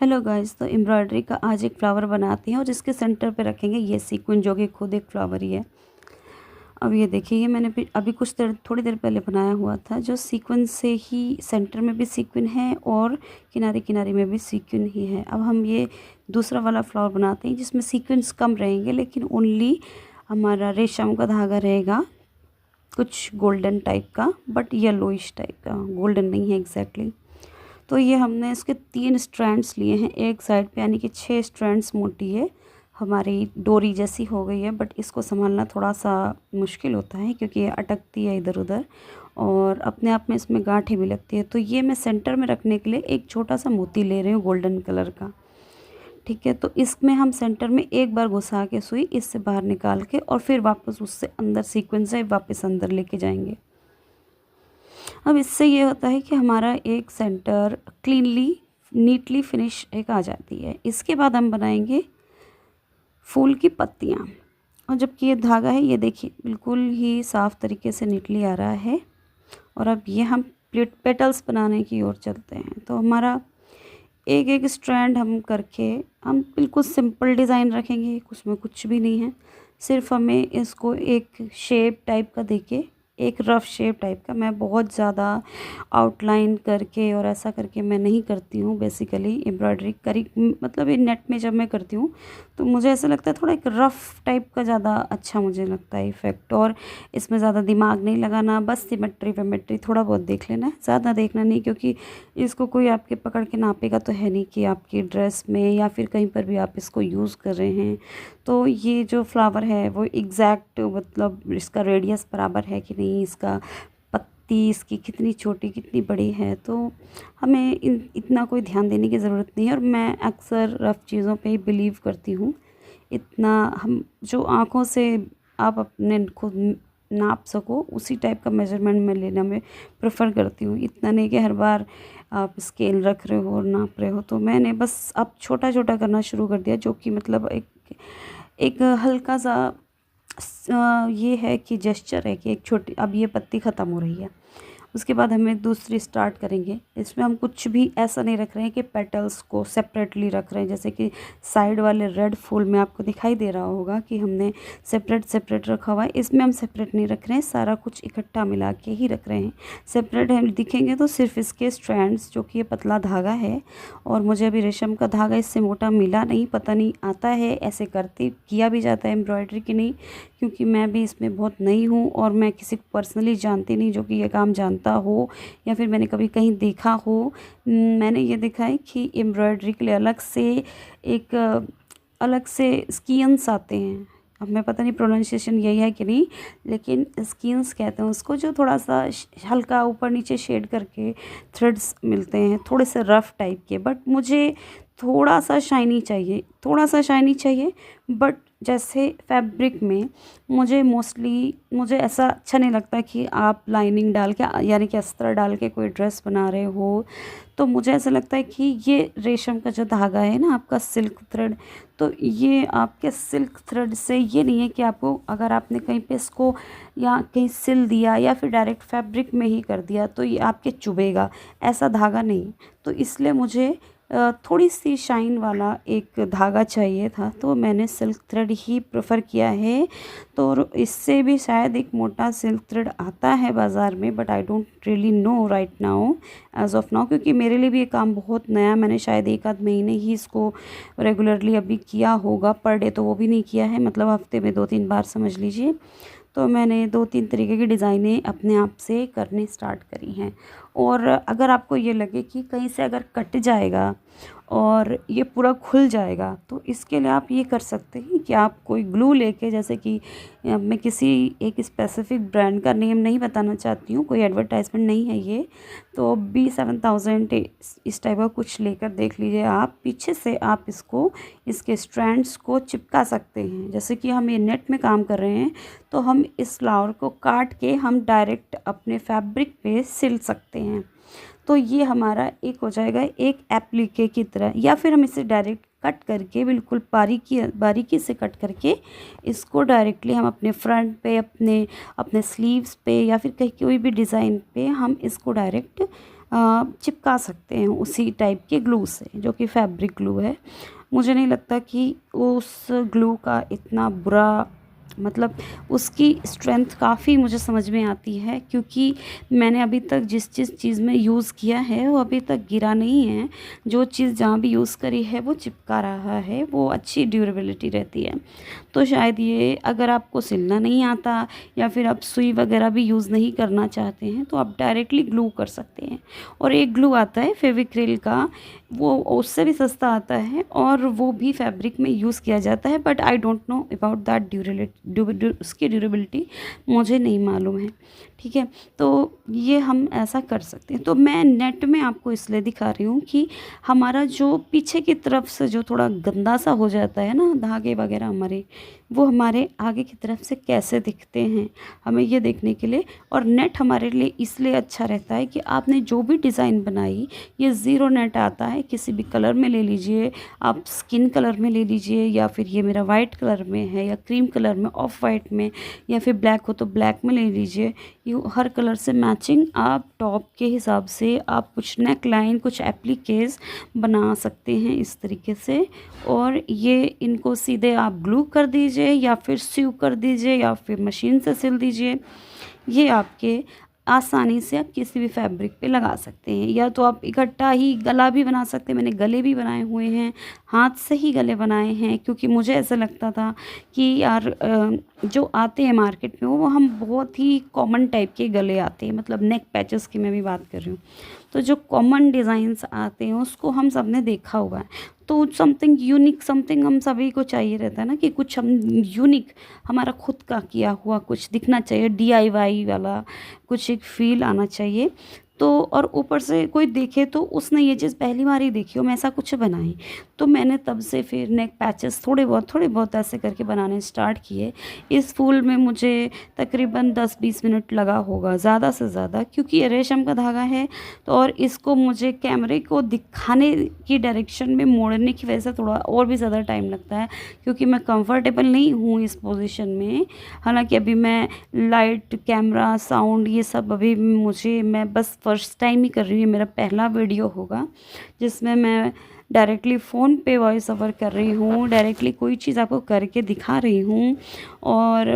Hello guys, तो embroidery का आज एक फ्लावर बनाते हैं और इसके सेंटर पे रखेंगे ये सीक्वेंस जो कि खुद एक फ्लावर ही है। अब ये देखिए, ये मैंने अभी थोड़ी देर पहले बनाया हुआ था, जो सीक्वेंस से ही सेंटर में भी सीक्वेंस है और किनारे किनारे में भी सीक्वेंस ही है। अब हम ये दूसरा वाला फ्लावर बनाते हैं जिसमें सीक्वेंस कम रहेंगे, लेकिन ओनली हमारा रेशम का धागा रहेगा कुछ गोल्डन टाइप का, बट येलोइश टाइप का, गोल्डन नहीं है एग्जैक्टली। तो ये हमने इसके 3 स्ट्रैंड्स लिए हैं एक साइड पे, यानी कि 6 स्ट्रैंड्स मोटी है, हमारी डोरी जैसी हो गई है। बट इसको संभालना थोड़ा सा मुश्किल होता है क्योंकि ये अटकती है इधर उधर और अपने आप में इसमें गांठें भी लगती है। तो ये मैं सेंटर में रखने के लिए एक छोटा सा मोती ले रही हूँ गोल्डन कलर का। ठीक है, तो इसमें हम सेंटर में एक बार घुसा के सुई इससे बाहर निकाल के और फिर वापस उससे अंदर सीक्वेंस से वापस अंदर लेके जाएंगे। अब इससे ये होता है कि हमारा एक सेंटर क्लीनली नीटली फिनिश एक आ जाती है। इसके बाद हम बनाएंगे फूल की पत्तियाँ। और जबकि ये धागा है, ये देखिए बिल्कुल ही साफ़ तरीके से नीटली आ रहा है। और अब ये हम पेटल्स बनाने की ओर चलते हैं। तो हमारा एक एक स्ट्रैंड हम करके हम बिल्कुल सिंपल डिज़ाइन रखेंगे, उसमें कुछ भी नहीं है। सिर्फ हमें इसको एक शेप टाइप का देके, एक रफ़ शेप टाइप का, मैं बहुत ज़्यादा आउटलाइन करके और ऐसा करके मैं नहीं करती हूँ। बेसिकली एम्ब्रॉयडरी करी मतलब ये नेट में जब मैं करती हूँ तो मुझे ऐसा लगता है थोड़ा एक रफ़ टाइप का ज़्यादा अच्छा मुझे लगता है इफ़ेक्ट। और इसमें ज़्यादा दिमाग नहीं लगाना, बस सिमेट्री वेमेट्री थोड़ा बहुत देख लेना है, ज़्यादा देखना नहीं, क्योंकि इसको कोई आपके पकड़ के नापेगा तो है नहीं कि आपकी ड्रेस में या फिर कहीं पर भी आप इसको यूज़ कर रहे हैं। तो ये जो फ्लावर है वो एग्जैक्ट मतलब इसका रेडियस बराबर है कि नहीं, इसका पत्ती इसकी कितनी छोटी कितनी बड़ी है, तो हमें इतना कोई ध्यान देने की ज़रूरत नहीं है। और मैं अक्सर रफ़ चीज़ों पे ही बिलीव करती हूँ। इतना हम जो आँखों से आप अपने खुद नाप सको उसी टाइप का मेजरमेंट में लेना मैं प्रेफर करती हूँ। इतना नहीं कि हर बार आप स्केल रख रहे हो और नाप रहे हो। तो मैंने बस अब छोटा छोटा करना शुरू कर दिया, जो कि मतलब एक एक हल्का सा ये है कि जेस्चर है कि एक छोटी, अब ये पत्ती ख़त्म हो रही है, उसके बाद हमें दूसरी स्टार्ट करेंगे। इसमें हम कुछ भी ऐसा नहीं रख रहे हैं कि पेटल्स को सेपरेटली रख रहे हैं, जैसे कि साइड वाले रेड फूल में आपको दिखाई दे रहा होगा कि हमने सेपरेट सेपरेट रखा हुआ है। इसमें हम सेपरेट नहीं रख रहे हैं, सारा कुछ इकट्ठा मिला के ही रख रहे हैं। सेपरेट हम दिखेंगे तो सिर्फ इसके स्ट्रैंड्स, जो कि ये पतला धागा है और मुझे अभी रेशम का धागा इससे मोटा मिला नहीं, पता नहीं आता है ऐसे करते किया भी जाता है एम्ब्रॉयडरी की नहीं, क्योंकि मैं भी इसमें बहुत नई हूँ और मैं किसी को पर्सनली जानती नहीं जो कि ये काम जानता हो या फिर मैंने कभी कहीं देखा हो। मैंने ये देखा है कि एम्ब्रॉयडरी के लिए अलग से स्कीन्स आते हैं। अब मैं पता नहीं प्रोनाउंसिएशन यही है कि नहीं, लेकिन स्कीन्स कहते हैं उसको, जो थोड़ा सा हल्का ऊपर नीचे शेड करके थ्रेड्स मिलते हैं, थोड़े से रफ़ टाइप के। बट मुझे थोड़ा सा शाइनी चाहिए, थोड़ा सा शाइनी चाहिए। बट जैसे फैब्रिक में मुझे ऐसा अच्छा नहीं लगता कि आप लाइनिंग डाल के, यानी कि अस्तर डाल के कोई ड्रेस बना रहे हो। तो मुझे ऐसा लगता है कि ये रेशम का जो धागा है ना, आपका सिल्क थ्रेड, तो ये आपके सिल्क थ्रेड से ये नहीं है कि आपको, अगर आपने कहीं पे इसको या कहीं सिल दिया या फिर डायरेक्ट फैब्रिक में ही कर दिया तो ये आपके चुभेगा, ऐसा धागा नहीं। तो इसलिए मुझे थोड़ी सी शाइन वाला एक धागा चाहिए था, तो मैंने सिल्क थ्रेड ही प्रेफर किया है। तो इससे भी शायद एक मोटा सिल्क थ्रेड आता है बाज़ार में, but I don't really know right now, as of now, क्योंकि मेरे लिए भी ये काम बहुत नया, मैंने शायद 1 आध महीने ही इसको रेगुलरली अभी किया होगा। पर डे तो वो भी नहीं किया है, मतलब हफ्ते में 2-3 बार समझ लीजिए। तो मैंने 2-3 तरीके की डिज़ाइनें अपने आप से करनी स्टार्ट करी हैं। और अगर आपको ये लगे कि कहीं से अगर कट जाएगा और ये पूरा खुल जाएगा, तो इसके लिए आप ये कर सकते हैं कि आप कोई ग्लू लेके, जैसे कि मैं किसी एक स्पेसिफिक ब्रांड का नेम नहीं बताना चाहती हूँ, कोई एडवर्टाइजमेंट नहीं है ये, तो B7000 इस टाइप का कुछ लेकर देख लीजिए आप, पीछे से आप इसके स्ट्रैंड्स को चिपका सकते हैं। जैसे कि हम ये नेट में काम कर रहे हैं तो हम इस फ्लावर को काट के हम डायरेक्ट अपने फैब्रिक पे सिल सकते हैं। तो ये हमारा एक हो जाएगा एक एप्लीके की तरह, या फिर हम इसे डायरेक्ट कट करके, बिल्कुल बारीकी से कट करके इसको डायरेक्टली हम अपने फ्रंट पे, अपने स्लीव्स पे या फिर कहीं कोई भी डिज़ाइन पे हम इसको डायरेक्ट चिपका सकते हैं उसी टाइप के ग्लू से, जो कि फैब्रिक ग्लू है। मुझे नहीं लगता कि उस ग्लू का इतना बुरा, मतलब उसकी स्ट्रेंथ काफ़ी मुझे समझ में आती है, क्योंकि मैंने अभी तक जिस जिस चीज़ में यूज़ किया है वो अभी तक गिरा नहीं है। जो चीज़ जहाँ भी यूज़ करी है वो चिपका रहा है, वो अच्छी ड्यूरेबिलिटी रहती है। तो शायद ये, अगर आपको सिलना नहीं आता या फिर आप सुई वगैरह भी यूज़ नहीं करना चाहते हैं, तो आप डायरेक्टली ग्लू कर सकते हैं। और एक ग्लू आता है फेविक्रिल का, वो उससे भी सस्ता आता है और वो भी फैब्रिक में यूज़ किया जाता है, but I don't know about that उसकी ड्यूरेबिलिटी मुझे नहीं मालूम है। ठीक है, तो ये हम ऐसा कर सकते हैं। तो मैं नेट में आपको इसलिए दिखा रही हूँ कि हमारा जो पीछे की तरफ से जो थोड़ा गंदा सा हो जाता है ना धागे वगैरह हमारे, वो हमारे आगे की तरफ से कैसे दिखते हैं, हमें ये देखने के लिए। और नेट हमारे लिए इसलिए अच्छा रहता है कि आपने जो भी डिज़ाइन बनाई, ये ज़ीरो नेट आता है, किसी भी कलर में ले लीजिए, आप स्किन कलर में ले लीजिए, या फिर ये मेरा वाइट कलर में है, या क्रीम कलर में, ऑफ वाइट में, या फिर ब्लैक हो तो ब्लैक में ले लीजिए। ये हर कलर से मैचिंग आप टॉप के हिसाब से आप कुछ नेक लाइन, कुछ एप्लीकेस बना सकते हैं इस तरीके से। और ये इनको सीधे आप ग्लू कर दीजिए, या फिर सीव कर दीजिए, या फिर मशीन से सिल दीजिए। ये आपके आसानी से आप किसी भी फैब्रिक पे लगा सकते हैं, या तो आप इकट्ठा ही गला भी बना सकते हैं। मैंने गले भी बनाए हुए हैं, हाथ से ही गले बनाए हैं, क्योंकि मुझे ऐसा लगता था कि यार जो आते हैं मार्केट में वो हम बहुत ही कॉमन टाइप के गले आते हैं, मतलब नेक पैचेस की मैं भी बात कर रही हूँ। तो जो कॉमन डिज़ाइंस आते हैं उसको हम सब ने देखा हुआ है। तो समथिंग यूनिक, समथिंग हम सभी को चाहिए रहता है ना, कि कुछ हम यूनिक, हमारा खुद का किया हुआ कुछ दिखना चाहिए, डीआईवाई वाला कुछ एक फील आना चाहिए। तो और ऊपर से कोई देखे तो उसने ये चीज़ पहली बार ही देखी हो, मैं ऐसा कुछ बनाई। तो मैंने तब से फिर नेक पैचेस थोड़े बहुत ऐसे करके बनाने स्टार्ट किए। इस फूल में मुझे तकरीबन 10-20 मिनट लगा होगा, ज़्यादा से ज़्यादा, क्योंकि ये रेशम का धागा है। तो और इसको मुझे कैमरे को दिखाने की डायरेक्शन में मोड़ने की वजह से थोड़ा और भी ज़्यादा टाइम लगता है, क्योंकि मैं कंफर्टेबल नहीं हूँ इस पोजीशन में। हालांकि अभी मैं लाइट, कैमरा, साउंड, ये सब अभी मैं बस फर्स्ट टाइम ही कर रही हूँ। ये मेरा पहला वीडियो होगा जिसमें मैं डायरेक्टली फ़ोन पे वॉइस ओवर कर रही हूँ, डायरेक्टली कोई चीज़ आपको करके दिखा रही हूँ। और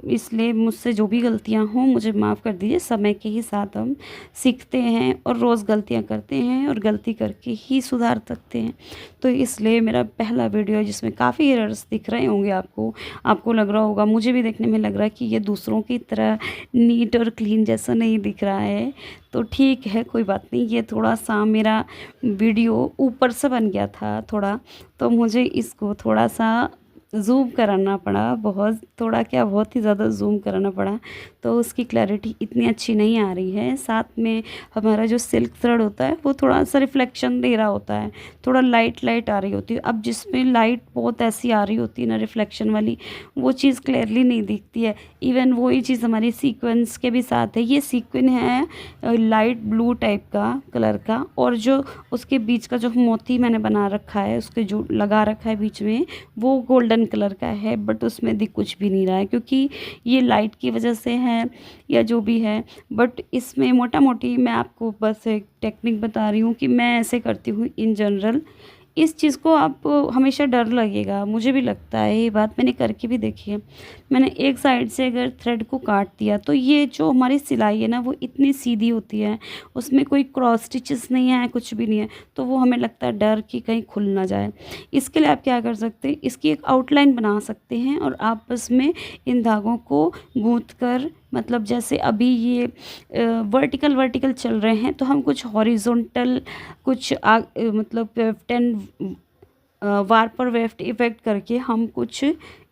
इसलिए मुझसे जो भी गलतियाँ हों मुझे माफ़ कर दीजिए। समय के ही साथ हम सीखते हैं और रोज़ गलतियाँ करते हैं, और गलती करके ही सुधार सकते हैं। तो इसलिए मेरा पहला वीडियो है जिसमें काफ़ी एरर्स दिख रहे होंगे आपको लग रहा होगा, मुझे भी देखने में लग रहा है कि ये दूसरों की तरह नीट और क्लीन जैसा नहीं दिख रहा है। तो ठीक है, कोई बात नहीं। ये थोड़ा सा मेरा वीडियो ऊपर से बन गया था थोड़ा, तो मुझे इसको थोड़ा सा ज़ूम कराना पड़ा, बहुत ही ज़्यादा ज़ूम कराना पड़ा। तो उसकी क्लैरिटी इतनी अच्छी नहीं आ रही है। साथ में हमारा जो सिल्क थ्रेड होता है वो थोड़ा सा रिफ्लेक्शन दे रहा होता है, थोड़ा लाइट आ रही होती है। अब जिसमें लाइट बहुत ऐसी आ रही होती है ना, रिफ्लेक्शन वाली, वो चीज़ क्लियरली नहीं दिखती है। इवन वही चीज़ हमारी सीक्वेंस के भी साथ है। ये सीक्वेंस है लाइट ब्लू टाइप का कलर का, और जो उसके बीच का जो मोती मैंने बना रखा है, उसके जो लगा रखा है बीच में, वो गोल्डन कलर का है। बट उसमें दिख कुछ भी नहीं रहा है, क्योंकि ये लाइट की वजह से है या जो भी है। बट इसमें मोटा मोटी मैं आपको बस एक टेक्निक बता रही हूँ कि मैं ऐसे करती हूँ इन जनरल। इस चीज़ को आप हमेशा डर लगेगा, मुझे भी लगता है, ये बात मैंने करके भी देखी है। मैंने एक साइड से अगर थ्रेड को काट दिया तो ये जो हमारी सिलाई है ना वो इतनी सीधी होती है, उसमें कोई क्रॉस स्टिचेस नहीं है, कुछ भी नहीं है। तो वो हमें लगता है डर कि कहीं खुल ना जाए। इसके लिए आप क्या कर सकते हैं, इसकी एक आउटलाइन बना सकते हैं और आपस में इन धागों को गूँथ कर, मतलब जैसे अभी ये वर्टिकल चल रहे हैं, तो हम कुछ हॉरिजॉन्टल, कुछ मतलब वेफ्ट एंड वार पर वेफ्ट इफ़ेक्ट करके हम कुछ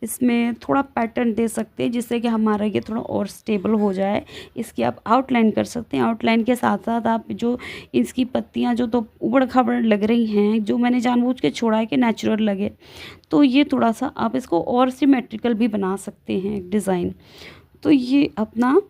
इसमें थोड़ा पैटर्न दे सकते हैं, जिससे कि हमारा ये थोड़ा और स्टेबल हो जाए। इसकी आप आउटलाइन कर सकते हैं। आउटलाइन के साथ साथ आप जो इसकी पत्तियां जो तो उबड़ खाबड़ लग रही हैं, जो मैंने जानबूझ के छोड़ा है कि नेचुरल लगे, तो ये थोड़ा सा आप इसको और सिमेट्रिकल भी बना सकते हैं डिज़ाइन। तो ये अपना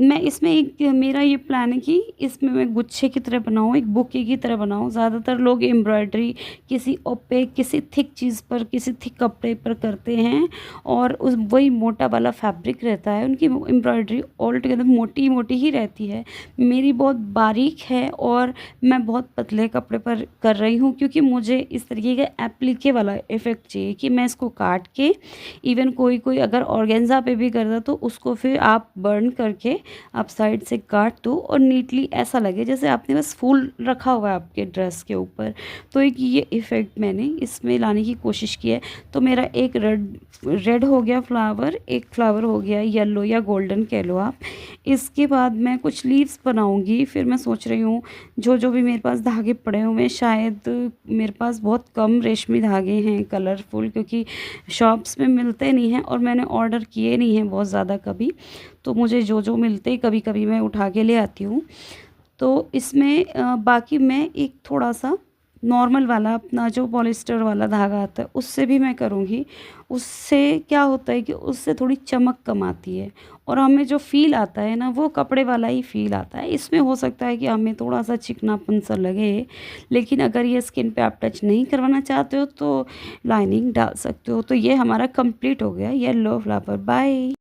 मैं इसमें एक मेरा ये प्लान है कि इसमें मैं गुच्छे की तरह बनाऊँ, एक बुके की तरह बनाऊँ। ज़्यादातर लोग एम्ब्रॉयडरी किसी ओपेक, किसी थिक चीज़ पर, किसी थिक कपड़े पर करते हैं और उस वही मोटा वाला फैब्रिक रहता है, उनकी एम्ब्रॉयडरी ऑल टुगेदर मोटी-मोटी ही रहती है। मेरी बहुत बारीक है और मैं बहुत पतले कपड़े पर कर रही हूँ, क्योंकि मुझे इस तरीके का एप्लीके वाला इफ़ेक्ट चाहिए कि मैं इसको काट के, इवन कोई अगर ऑर्गेन्जा पे भी करता तो उसको फिर आप बर्न करके आप साइड से काट दो और नीटली ऐसा लगे जैसे आपने बस फूल रखा हुआ है आपके ड्रेस के ऊपर। तो एक ये इफ़ेक्ट मैंने इसमें लाने की कोशिश की है। तो मेरा एक रेड हो गया फ्लावर, एक फ्लावर हो गया येलो या गोल्डन कह लो आप। इसके बाद मैं कुछ लीव्स बनाऊंगी। फिर मैं सोच रही हूँ जो भी मेरे पास धागे पड़े हुए हैं, शायद मेरे पास बहुत कम रेशमी धागे हैं कलरफुल, क्योंकि शॉप्स में मिलते नहीं हैं और मैंने ऑर्डर किए नहीं हैं बहुत ज़्यादा कभी। तो मुझे जो मिलते कभी कभी मैं उठा के ले आती हूँ। तो इसमें बाकी मैं एक थोड़ा सा नॉर्मल वाला अपना जो पॉलिस्टर वाला धागा आता है उससे भी मैं करूँगी। उससे क्या होता है कि उससे थोड़ी चमक कम आती है और हमें जो फ़ील आता है ना, वो कपड़े वाला ही फ़ील आता है। इसमें हो सकता है कि हमें थोड़ा सा चिकनापन सा लगे, लेकिन अगर ये स्किन पे आप टच नहीं करवाना चाहते हो तो लाइनिंग डाल सकते हो। तो ये हमारा कंप्लीट हो गया येलो फ्लावर। बाय।